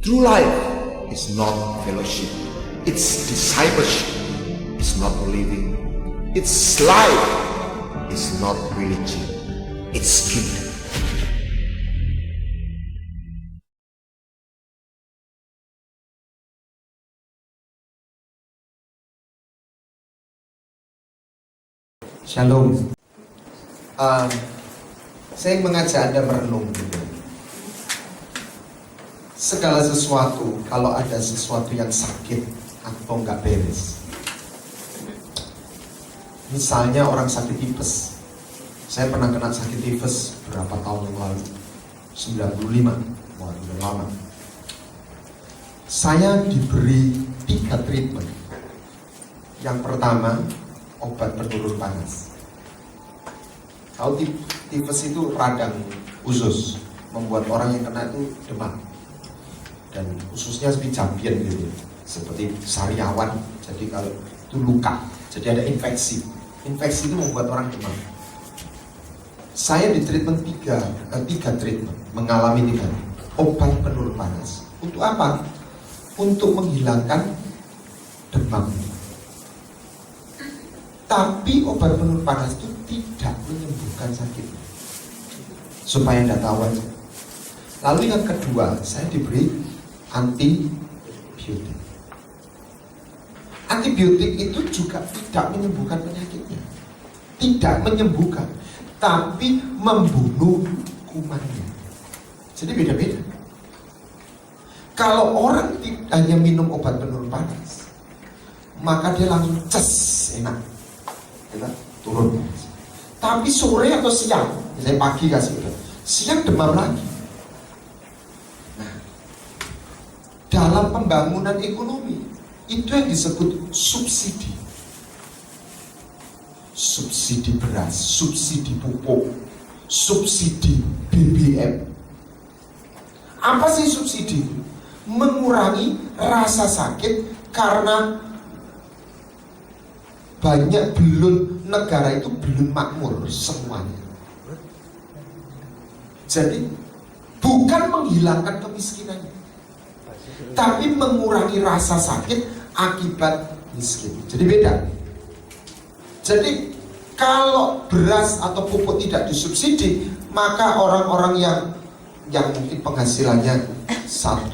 True life is not fellowship, it's discipleship. It's not living, it's life. It's not religion, it's kingdom. Shalom. Saya mengajak Anda merenung. Segala sesuatu, kalau ada sesuatu yang sakit atau nggak beres. Misalnya orang sakit tipes. Saya pernah kena sakit tipes berapa tahun yang lalu? 95. Wah, udah lama. Saya diberi 3 treatment. Yang pertama, obat penurun panas. Tahu tipes itu radang usus, membuat orang yang kena itu demam. Dan ususnya seperti jambian gitu, seperti sariawan. Jadi kalau itu luka, jadi ada infeksi. Infeksi itu membuat orang demam. Saya di treatment 3 treatment, mengalami 3 obat penurun panas. Untuk apa? Untuk menghilangkan demam. Tapi obat penurun panas itu tidak menyembuhkan sakit. Supaya Anda tahu aja. Lalu yang kedua, saya diberi antibiotik. Antibiotik itu juga tidak menyembuhkan penyakitnya. Tidak menyembuhkan, tapi membunuh kumannya. Jadi beda-beda. Kalau orang hanya minum obat penurun panas, maka dia langsung enak. Kita turun. Tapi sore atau siang, misalnya pagi kasih udah, siang demam lagi. Nah, dalam pembangunan ekonomi itu yang disebut subsidi. Subsidi beras, subsidi pupuk, subsidi BBM. Apa sih subsidi? Mengurangi rasa sakit karena banyak negara itu belum makmur semuanya. Jadi bukan menghilangkan kemiskinannya, tapi mengurangi rasa sakit akibat miskin. Jadi beda. Jadi kalau beras atau pupuk tidak disubsidi, maka orang-orang yang mungkin penghasilannya 1,5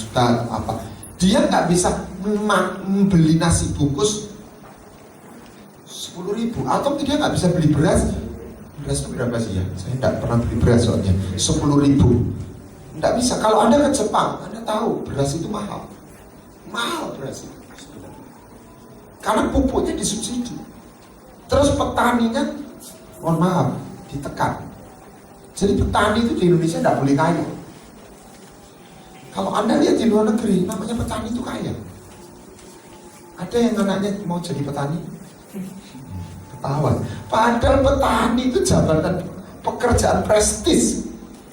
juta apa, dia nggak bisa membeli nasi bungkus 10.000, atau dia nggak bisa beli beras. Beras itu berapa sih ya? Saya nggak pernah beli beras soalnya. 10.000 nggak bisa. Kalau Anda ke Jepang, Anda tahu beras itu mahal beras itu. Karena pupuknya disubsidi. Terus petaninya, mohon maaf, ditekan. Jadi petani itu di Indonesia nggak boleh kaya. Kalau Anda lihat di luar negeri, namanya petani itu kaya. Ada yang anaknya mau jadi petani? Ketahuan. Padahal petani itu jabatan pekerjaan prestis.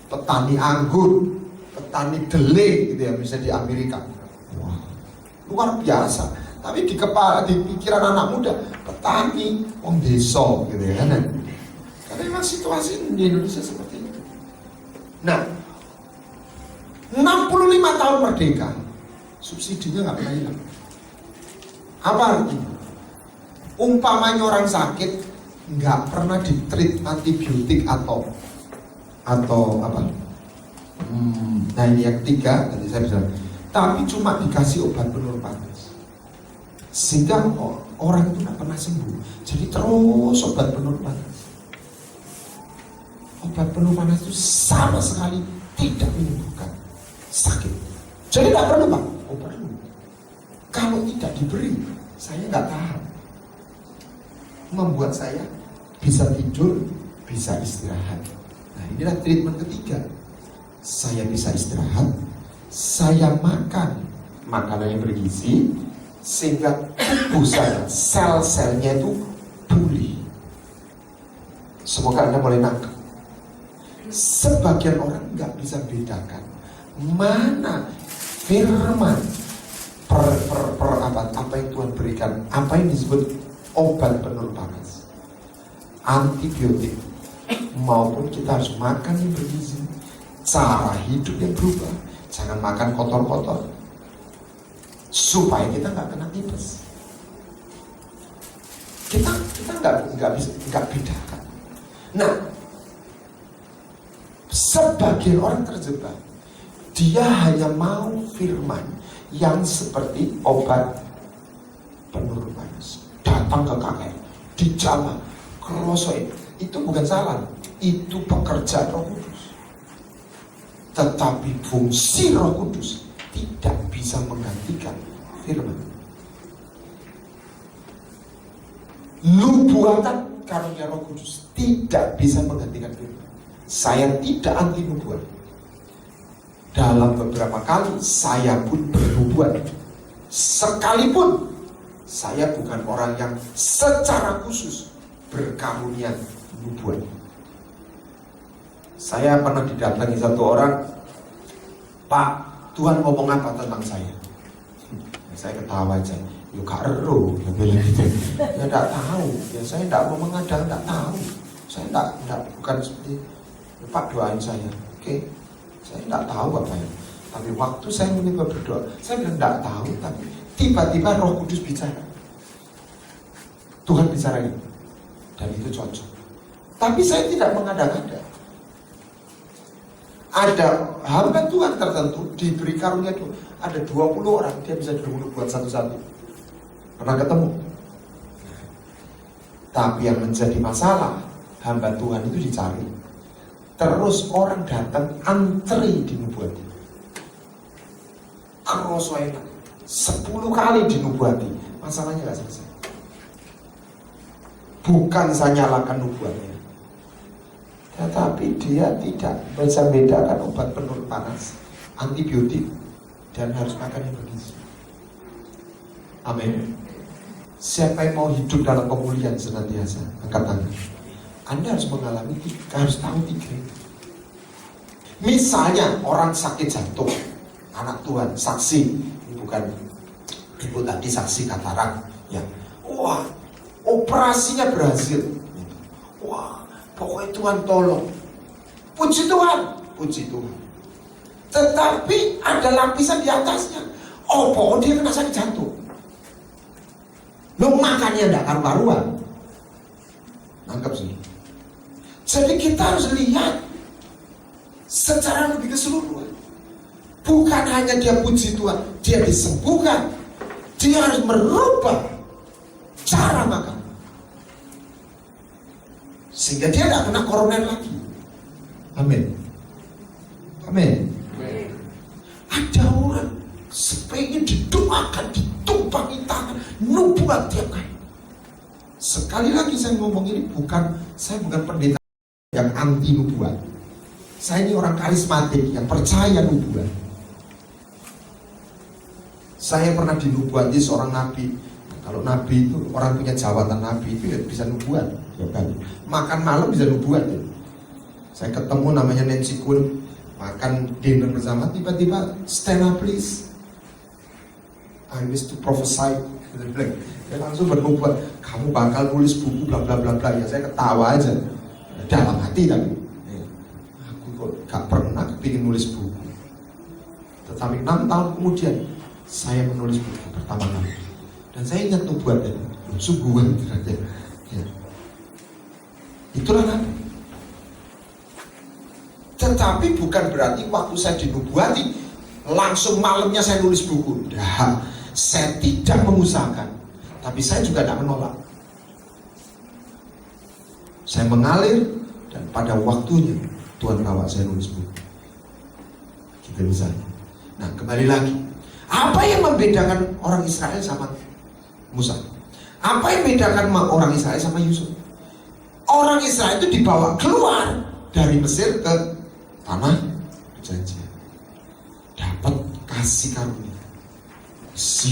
Petani anggur, petani delay gitu ya, bisa di Amerika. Wah, luar biasa. Tapi di pikiran anak muda, petani, wong desa gitu ya kan. Karena memang situasi di Indonesia seperti itu. Nah, 65 tahun merdeka, subsidinya nggak pernah hilang. Apa artinya? Umpamanya orang sakit nggak pernah ditreat antibiotik atau apa? Nah ini yang 3 tadi saya bilang. Tapi cuma dikasih obat penurun panas, sehingga orang itu nggak pernah sembuh. Jadi terus obat penurun panas. Obat penurun panas itu sama sekali tidak menyembuhkan sakit. Jadi nggak perlu Pak. Oh perlu. Kalau tidak diberi, saya nggak tahan. Membuat saya bisa tidur, bisa istirahat. Nah inilah treatment ketiga. Saya bisa istirahat, saya makan makanan yang bergizi, sehingga tubuh saya, sel-selnya itu pulih. Semoga Anda boleh nangkep. Sebagian orang nggak bisa bedakan mana firman apa yang Tuhan berikan, apa yang disebut obat penurun panas, antibiotik, maupun kita harus makan yang bergizi, cara hidup yang berubah, Jangan makan kotor-kotor, supaya kita nggak kena tipes. Kita nggak bedakan. Nah, sebagian orang terjebak. Dia hanya mau firman yang seperti obat penurun panas. Datang ke KKR, dijamah, kerosoin. Itu bukan salah, itu pekerjaan Roh Kudus. Tetapi fungsi Roh Kudus tidak bisa menggantikan firman. Nubuatan karunia Roh Kudus tidak bisa menggantikan firman. Saya tidak anti nubuat. Dalam beberapa kali saya pun bernubuat. Sekalipun saya bukan orang yang secara khusus berkarunia nubuat. Saya pernah didatangi satu orang, "Pak, Tuhan ngomong apa tentang saya?" Saya ketawa aja. "Yuk gak ero," dia bilang gitu. Ya enggak tahu. Ya saya enggak mau mengadang, enggak tahu. Saya enggak bukan seperti, "Pak, doain saya." Oke. Saya enggak tahu apa ya. Tapi waktu saya mencoba berdoa, saya bilang enggak tahu, tapi tiba-tiba Roh Kudus bicara. Tuhan bicara ini. Dan itu cocok. Tapi saya tidak mengada-ngada. Ada hamba Tuhan tertentu diberi karunia itu. Ada 20 orang, dia bisa buat satu-satu. Pernah ketemu? Tapi yang menjadi masalah, hamba Tuhan itu dicari. Terus orang datang antri dinubuati. Kerosoenak 10 kali dinubuati, masalahnya gak selesai. Bukan saya nyalakan nubuatnya, tetapi dia tidak bisa bedakan obat penurun panas, antibiotik, dan harus makan yang bergizi. Amin. Siapa yang mau hidup dalam pemulihan senantiasa, angkat tangan. Anda harus mengalami, harus tahu 3 itu. Misalnya orang sakit jantung, anak Tuhan, saksi, bukan ibu tadi saksi katarak, ya, wah, operasinya berhasil. Wah, pokoknya Tuhan tolong. Puji Tuhan, puji Tuhan. Tetapi ada lapisan di atasnya. Oh, pokoknya dia kena sakit jantung. Lo makannya enggak karu-karuan. Nangkep sih. Jadi kita harus lihat secara lebih keseluruhan. Bukan hanya dia puji Tuhan, dia disembuhkan. Dia harus merubah cara makan, sehingga dia tidak kena koroner lagi. Amin. Amin. Ada orang sepengen didoakan, ditumpangi tangan, nubuat tiap kali. Sekali lagi saya ngomong ini saya bukan pendeta yang anti nubuat. Saya ini orang karismatik yang percaya nubuat. Saya pernah dinubuati seorang nabi. Kalau nabi itu orang punya jawatan nabi itu ya bisa nubuat. Makan malam bisa nubuat ya. Saya ketemu namanya Nancy Kun, makan dinner bersama, tiba-tiba stand up please, I wish to prophesy. Dia langsung bernubuat, kamu bakal nulis buku bla bla bla bla. Ya saya ketawa aja dalam hati, tapi aku kok gak pernah kepingin nulis buku. Tetapi 6 tahun kemudian saya menulis buku pertama kali. Dan saya ingat nubuatnya, sungguhan ya. Itulah nabi. Tetapi bukan berarti waktu saya dinubuati langsung malamnya saya nulis buku. Nah, saya tidak mengusahakan, tapi saya juga tidak menolak. Saya mengalir dan pada waktunya Tuhan bawa saya nulis buku. Gitu misalnya. Nah, kembali lagi, apa yang membedakan orang Israel sama Musa? Apa yang membedakan orang Israel sama Yusuf? Orang Israel itu dibawa keluar dari Mesir ke tanah perjanjian, dapat kasih karunia.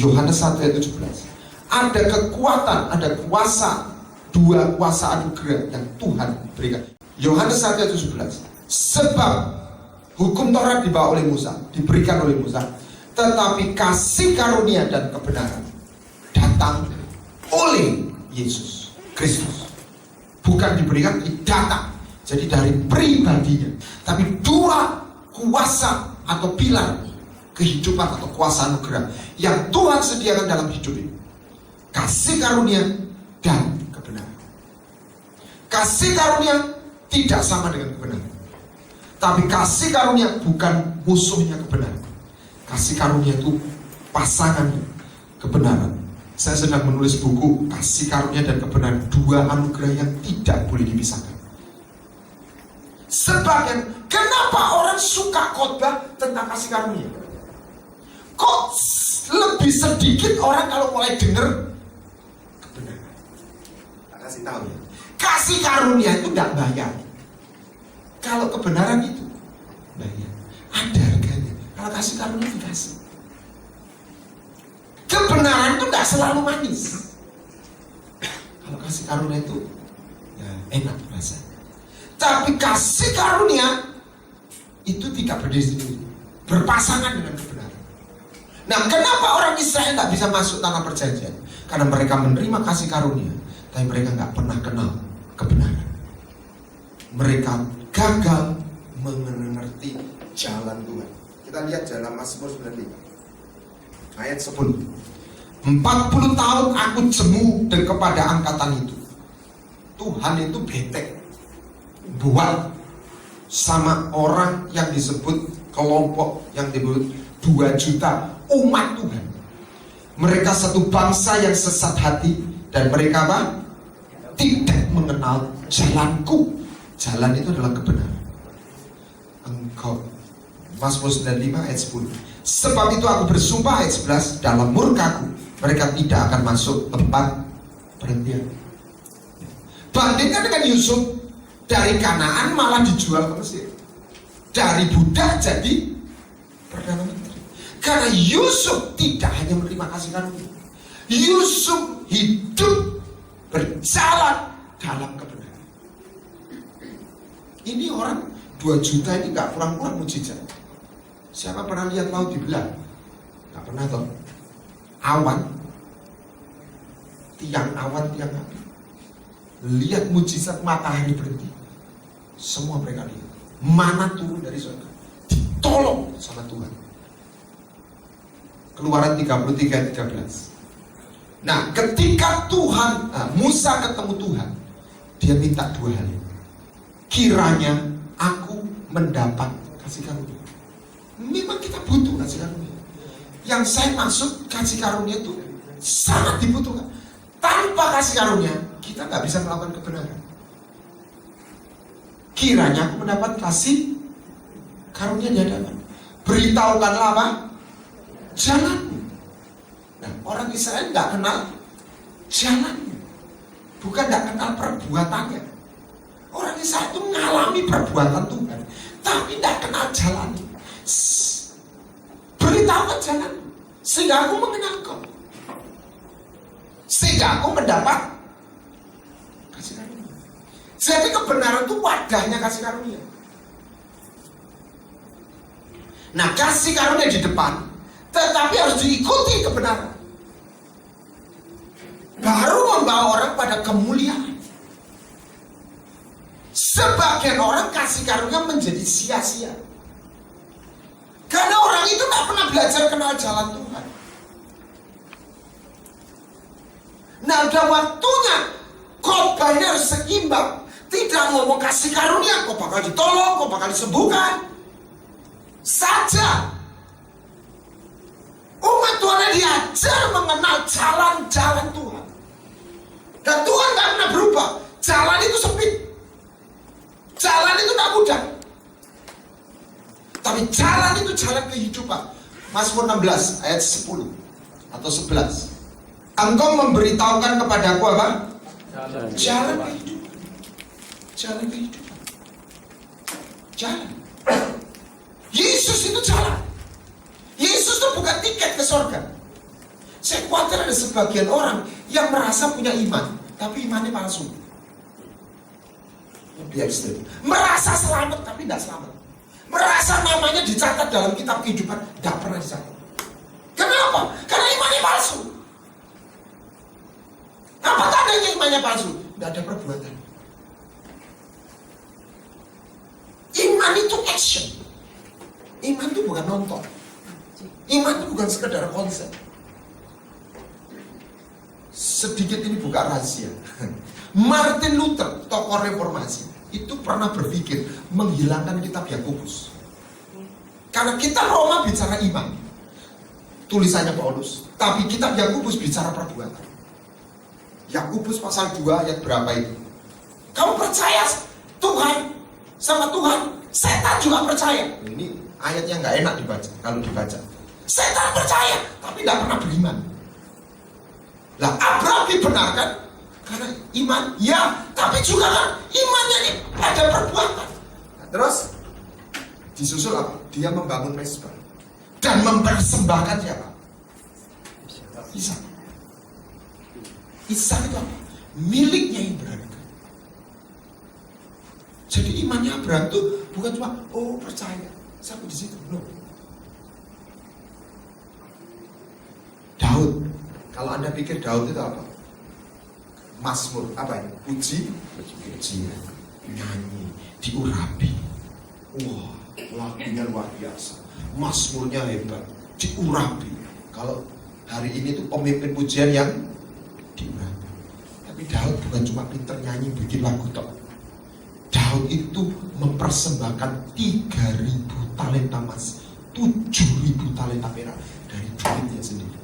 Yohanes 1 ayat 17. Ada kekuatan, ada kuasa, 2 kuasa anugerah yang Tuhan berikan. Yohanes 1 ayat 17. Sebab hukum Taurat dibawa oleh Musa, diberikan oleh Musa, tetapi kasih karunia dan kebenaran datang oleh Yesus Kristus. Bukan diberikan, datang. Jadi dari pribadinya. Tapi 2 kuasa atau pilar kehidupan atau kuasa anugerah yang Tuhan sediakan dalam hidup ini. Kasih karunia dan kebenaran. Kasih karunia tidak sama dengan kebenaran. Tapi kasih karunia bukan musuhnya kebenaran. Kasih karunia itu pasangan kebenaran. Saya sedang menulis buku Kasih Karunia dan Kebenaran, dua anugerah yang tidak boleh dipisahkan. Sebagian, kenapa orang suka khotbah tentang kasih karunia? Kok lebih sedikit orang kalau mulai dengar kebenaran? Tak kasih tahu ya. Kasih karunia itu tidak bayar. Kalau kebenaran itu bayar. Ada harganya. Kalau kasih karunia dikasih. Kebenaran itu tidak selalu manis. Kalau kasih karunia itu ya enak rasanya. Tapi kasih karunia itu tidak berdiri sendiri, berpasangan dengan kebenaran. Nah, kenapa orang Israel tidak bisa masuk tanah perjanjian? Karena mereka menerima kasih karunia, tapi mereka nggak pernah kenal kebenaran. Mereka gagal mengerti jalan Tuhan. Kita lihat dalam Mazmur 95 ayat 10. 40 tahun aku jemu kepada angkatan itu. Tuhan itu bete buat sama orang yang disebut kelompok yang disebut 2 juta umat Tuhan. Mereka satu bangsa yang sesat hati dan mereka apa? Tidak mengenal jalanku. Jalan itu adalah kebenaran. Engkau Mazmur 95 ayat 10. Sebab itu aku bersumpah ayat 11, dalam murkaku mereka tidak akan masuk tempat perhentian. Bandingkan dengan Yusuf, dari Kanaan malah dijual ke Mesir. Dari budak jadi perdana menteri. Karena Yusuf tidak hanya menerima kasih karunia, Yusuf hidup berjalan dalam kebenaran. Ini orang 2 juta ini gak kurang-kurang mujizat. Siapa pernah lihat laut dibelah? Gak pernah toh. Awan, tiang awan, tiang api. Lihat mujizat matahari berhenti. Semua mereka lihat. Mana turun dari surga, ditolong sama Tuhan. Keluaran 33:13. Nah, ketika Tuhan, Musa ketemu Tuhan, dia minta 2 hal ini. Kiranya aku mendapat kasih karunia. Memang kita butuh kasih karunia. Yang saya maksud kasih karunia itu sangat dibutuhkan. Tanpa kasih karunia kita nggak bisa melakukan kebenaran. Kiranya aku mendapat kasih karunia di hadapan. Beritahukanlah apa? Jalanmu. Nah, orang Israel nggak kenal jalannya, bukan nggak kenal perbuatannya. Orang Israel itu mengalami perbuatan Tuhan, tapi nggak kenal jalannya. Beritahukan jalan, sehingga aku mengenal kau, sehingga aku mendapat kasih karunia. Jadi kebenaran itu wadahnya kasih karunia. Nah, kasih karunia di depan, tetapi harus diikuti kebenaran. Baru membawa orang pada kemuliaan. Sebagian orang kasih karunia menjadi sia-sia. Karena orang itu tak pernah belajar kenal jalan Tuhan. Nah, udah waktunya khotbah ini harus seimbang. Tidak ngomong kasih karunia, kau bakal ditolong, kau bakal disembuhkan saja. Umat Tuhan diajar mengenal jalan-jalan Tuhan. Dan Tuhan tak pernah berubah. Jalan itu sempit, jalan itu tak mudah, tapi jalan itu jalan kehidupan. Mazmur 16 ayat 10 atau 11. Engkau memberitahukan kepadaku apa? Jalan kehidupan. Jalan kehidupan. Jalan. Yesus itu jalan. Yesus itu bukan tiket ke surga. Saya khawatir ada sebagian orang yang merasa punya iman, tapi imannya palsu. Lebih ekstrim. Merasa selamat tapi tidak selamat. Merasa namanya dicatat dalam kitab kehidupan, tidak pernah dicatat. Kenapa? Karena imannya palsu. Apa tandanya imannya palsu? Tidak ada perbuatan. Iman itu action. Iman itu bukan nonton. Iman itu bukan sekedar konsep. Sedikit ini buka rahasia. Martin Luther, tokoh reformasi, itu pernah berpikir menghilangkan kitab Yakobus. Karena kitab Roma bicara iman, tulisannya Paulus, tapi kitab Yakobus bicara perbuatan. Yakobus pasal 2 ayat berapa itu? Kamu percaya Tuhan sama Tuhan? Setan juga percaya. Ini ayatnya nggak enak dibaca. Kalau dibaca, setan percaya tapi tidak pernah beriman. Lah Abraham dibenarkan karena iman, ya, tapi juga kan imannya ini ada perbuatan. Nah, terus disusul apa? Dia membangun mezbah dan mempersembahkan siapa? Ishak. Ishak itu apa? Miliknya yang berharga. Jadi imannya Abraham itu bukan cuma percaya sampai di situ, no. Daud, kalau Anda pikir Daud itu apa? Mazmur, apa ya? Pujian, nyanyi, diurapi. Wah, lagunya luar biasa. Mazmurnya hebat, diurapi. Kalau hari ini tuh pemimpin pujian yang diurapi. Tapi Daud bukan cuma pinter nyanyi, bikin lagu tok. Daud itu mempersembahkan 3.000 talenta emas, 7.000 talenta perak dari duitnya sendiri.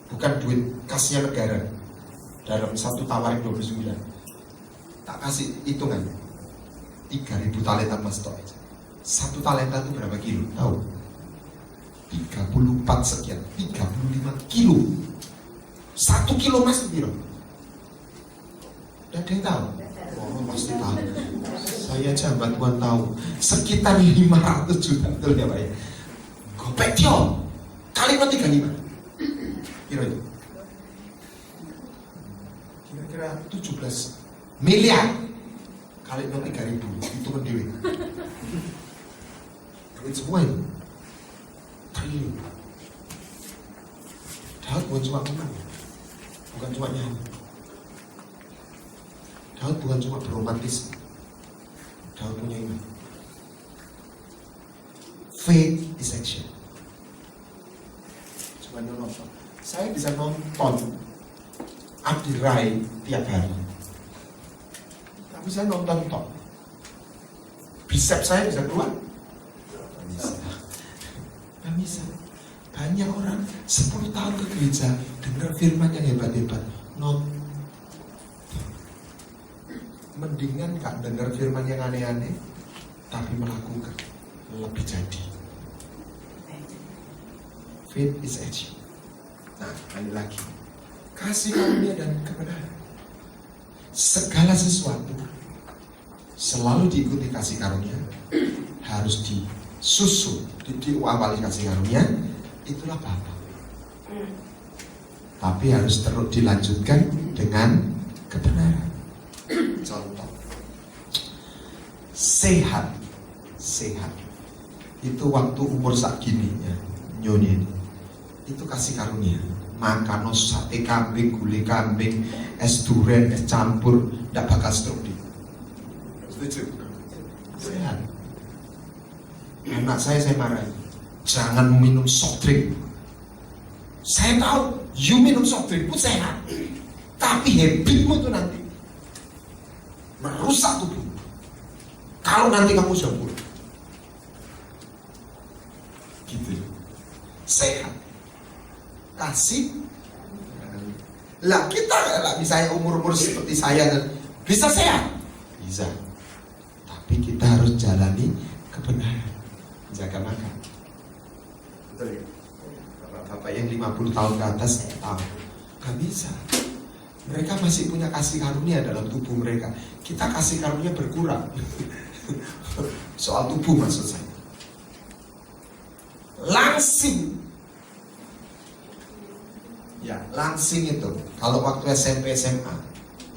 Bukan duit kasihnya negara. Dalam satu tawarin 29, tak kasih hitungan 3.000 talenta emas tok aja. Satu talenta itu berapa kilo? Tahu? 34 sekian, 35 kilo. 1 kilo emas itu berapa? Ada yang tahu? Oh, pasti tahu. Saya jabat Tuhan tahu. Sekitar 500 juta, betul ya Pak ya? Gopek yo, kali 35. Kira-kira 17 miliar kali 3.000, itu mendewi. Duit semua itu triliun. Daud bukan cuma menang, bukan cuma nyanyi. Daud bukan cuma beromantis. Daud punya iman. Faith is action. Coba nonton. Saya bisa nonton Abdi Rai tiap hari, tapi saya nonton tok. Bicep saya bisa keluar? Gak bisa. Banyak orang 10 tahun ke gereja, dengar firman yang hebat-hebat, mendingan gak dengar firman yang aneh-aneh, tapi melakukan lebih jadi. Faith is action. Nah, kali lagi, kasih karunia dan kebenaran. Segala sesuatu selalu diikuti kasih karunia, harus disusul, diawali kasih karunia, itulah Bapa. Tapi harus terus dilanjutkan dengan kebenaran. Contoh, sehat itu waktu umur segini ya, nyonya itu kasih karunia. Makan sate kambing, gulai kambing, es durian, es campur, tidak bakal stroke. Setuju? Sehat. Anak saya marahin, jangan minum soft drink. Saya tahu, you minum soft drink pun sehat, tapi habitmu itu nanti merusak tubuh. Kalau nanti kamu jambul, gitu. Sehat, kasih. Lah kita lah, misalnya umur-umur seperti saya bisa sehat, bisa. Tapi kita harus jalani kebenaran, jaga makan. Betul ya? Bapak yang 50 tahun ke atas tahu, gak bisa. Mereka masih punya kasih karunia dalam tubuh mereka. Kita kasih karunia berkurang. Soal tubuh maksud saya. Langsing. Ya, langsing itu. Kalau waktu SMP SMA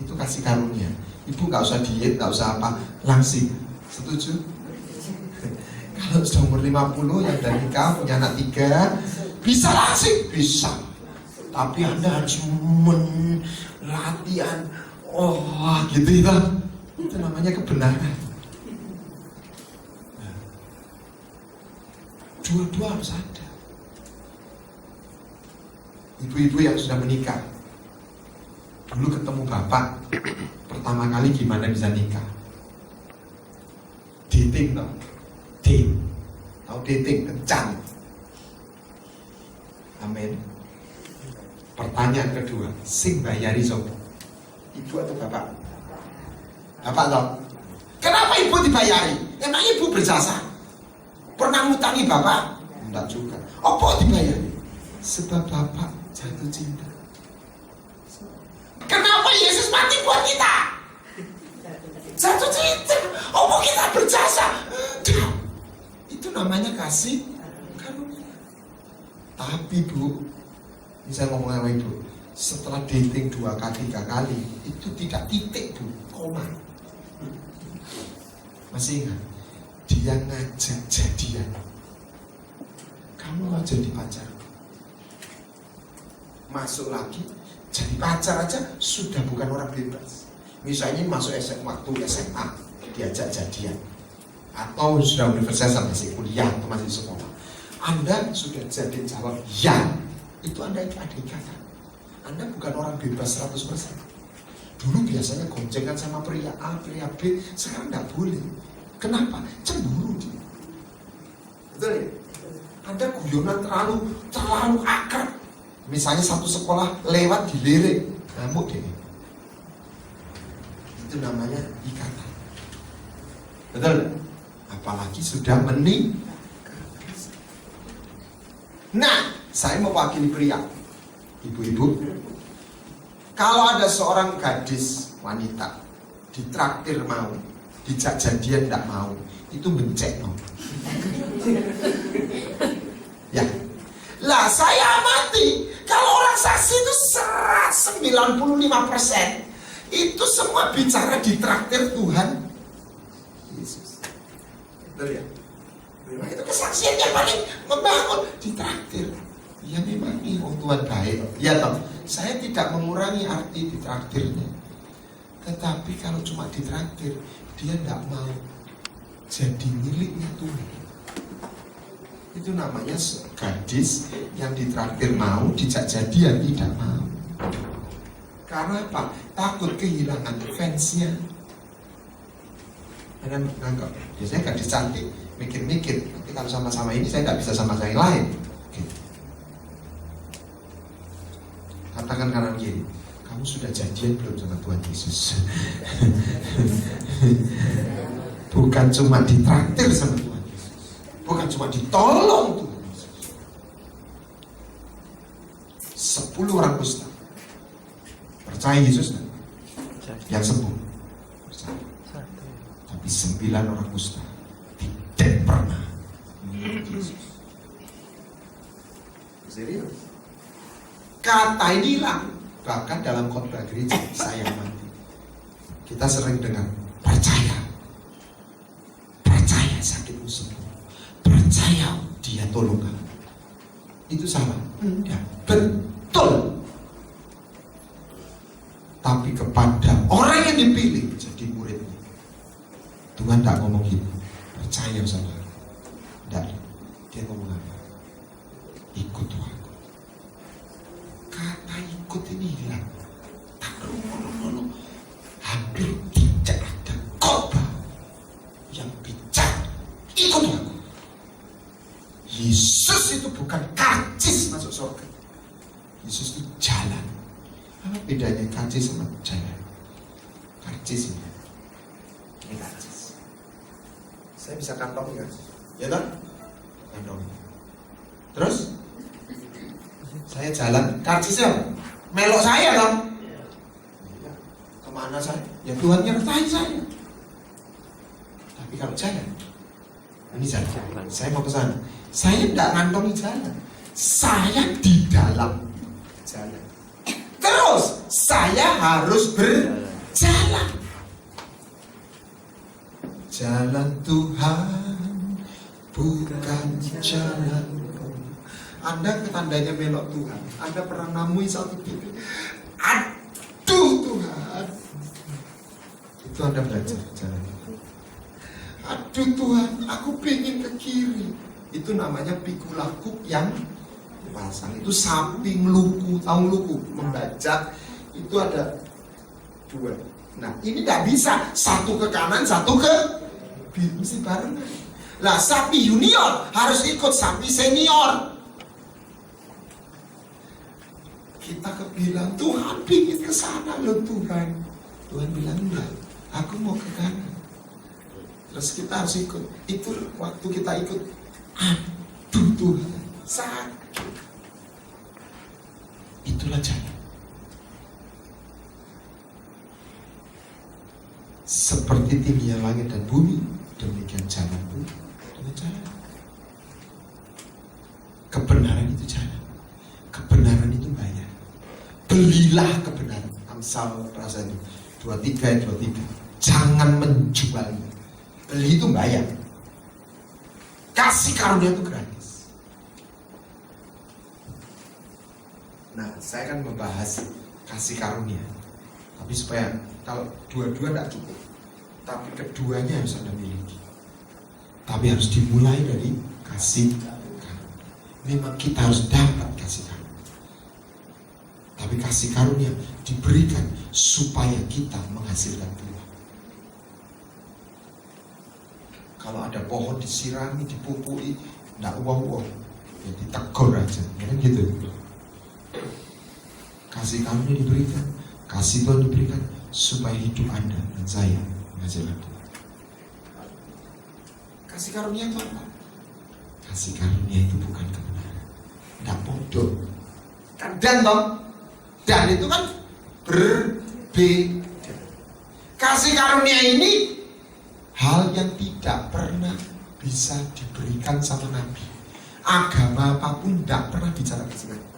itu kasih karunia. Ibu nggak usah diet, nggak usah apa, langsing. Setuju? Kalau sudah umur 50 yang udah nikah, punya anak 3, bisa langsing, bisa. Tapi Anda harus latihan, gitu ya. Itu namanya kebenaran. Dua-dua harus ada. Ibu-ibu yang sudah menikah, dulu ketemu bapak, pertama kali gimana bisa nikah? Dating tau? Tahu dating, kencan. Amin. Pertanyaan kedua, sing bayari sopo? Ibu atau bapak? Bapak tau? Kenapa ibu dibayari? Emang ibu berjasa? Pernah ngutangi bapak? Enggak juga. Apa dibayari? Sebab bapak jatuh cinta. Kenapa Yesus mati buat kita? Jatuh cinta. Apa kita berjasa? Enggak. Itu namanya kasih karunia. Tapi Bu, ini saya ngomong sama ibu, setelah dating 2 kali 3 kali, itu tidak titik Bu, koma. Masih ingat? Dia ngajak jadian. Kamu mau jadi pacar? Masuk lagi, jadi pacar aja sudah bukan orang bebas. Misalnya masuk waktu SMA, diajak jadian. Atau sudah universitas masih kuliah atau masih sekolah. Anda sudah jadi jawab ya, itu Anda itu ada ikatan. Anda bukan orang bebas 100%. Dulu biasanya goncengan sama pria A, pria B, sekarang nggak boleh. Kenapa? Cemburu dia. Betul ya? Anda guyonan terlalu akrab. Misalnya satu sekolah lewat dilirik, ngamuk deh. Itu namanya ikatan. Betul? Apalagi sudah menikah. Nah, saya mewakili pria. Ibu-ibu, kalau ada seorang gadis wanita ditraktir mau, dijak jadian tidak mau, itu benceng. Ya. Lah saya amati, kalau orang saksi itu 95% itu semua bicara ditraktir Tuhan Yesus. Betul ya? Memang itu kesaksian yang paling membangun, ditraktir. Ya memang ini Tuhan baik. Ya toh, saya tidak mengurangi arti ditraktirnya. Tetapi kalau cuma ditraktir, dia tidak mau jadi miliknya Tuhan. Itu namanya gadis yang ditraktir mau, dijak jadian tidak mau. Karena apa? Takut kehilangan fansnya. Anda menganggap, biasanya gadis cantik, mikir-mikir, tapi kalau sama-sama ini saya tidak bisa sama yang lain. Gitu. Katakan kanan kiri, kamu sudah jadian belum sama Tuhan Yesus? Bukan cuma ditraktir sama Tuhan Yesus, bukan cuma ditolong Tuhan Yesus. 10 orang kusta percaya Yesus kan? Yang sembuh percaya. Tapi 9 orang kusta tidak pernah menurut Yesus. Serius? Kata ini hilang. Bahkan dalam khotbah gereja saya mati. Kita sering dengar percaya sakitmu sembuh, percaya dia tolong kamu. Itu salah? Enggak, betul. Tapi kepada orang yang dipilih jadi muridnya, Tuhan tidak ngomong gitu, percaya sama aku. Tidak, dia ngomong apa? Ikut aku. Kata ikut ini hilang. Taruh, hampir tidak ada khotbah yang bicara ikut aku. Yesus itu bukan karcis masuk surga. Yesus itu jalan. Apa bedanya karcis sama jalan? Karcis ini karcis. Saya bisa kantong ya, ya kan? Kantong. Terus saya jalan, karcisnya melok saya kan? Kemana saya? Ya Tuhan nyertai saya. Tapi kalau jalan, ini jalan. Saya mau ke sana. Saya tidak ngantongi jalan. Saya di dalam jalan. Terus saya harus berjalan. Jalan Tuhan bukan jalanku. Anda tandanya melok Tuhan. Anda pernah namui satu titik. Aduh Tuhan. Itu Anda belajar jalan. Aduh Tuhan, aku pengen ke kiri. Itu namanya pikul lakuk yang dipasang. Itu sapi meluku, tahu luku, membajak. Itu ada 2. Nah ini nggak bisa, satu ke kanan, satu ke kiri, mesti barengan. Lah sapi junior harus ikut sapi senior. Kita kebilang Tuhan pingin ke sana loh Tuhan. Tuhan bilang enggak, aku mau ke kanan. Terus kita harus ikut. Itu waktu kita ikut, aduh Tuhan, sakit. Itulah jalan. Seperti tingginya langit dan bumi, demikian jalanku dengan jalan. Kebenaran itu jalan. Kebenaran itu bayar. Belilah kebenaran. Amsal rasanya 23. Jangan menjualnya. Beli itu bayar. Kasih karunia itu gratis. Nah, saya akan membahas kasih karunia. Tapi supaya kalau dua-dua tidak cukup, tapi keduanya harus Anda miliki. Tapi harus dimulai dari kasih karunia. Memang kita harus dapat kasih karunia. Tapi kasih karunia diberikan supaya kita menghasilkan buah. Kalau ada pohon disirami, dipupui, tidak wow-wow, ya ditegur aja, ya kan gitu. Kasih karunia diberikan, kasih Tuhan diberikan supaya hidup Anda dan saya menghasilkan buah. Kasih karunia itu apa? Kasih karunia itu bukan kebenaran, tidak bodoh. Kan dan itu kan berbeda. Kasih karunia ini hal yang tidak pernah bisa diberikan sama Nabi. Agama apapun tidak pernah bicara kasih karunia.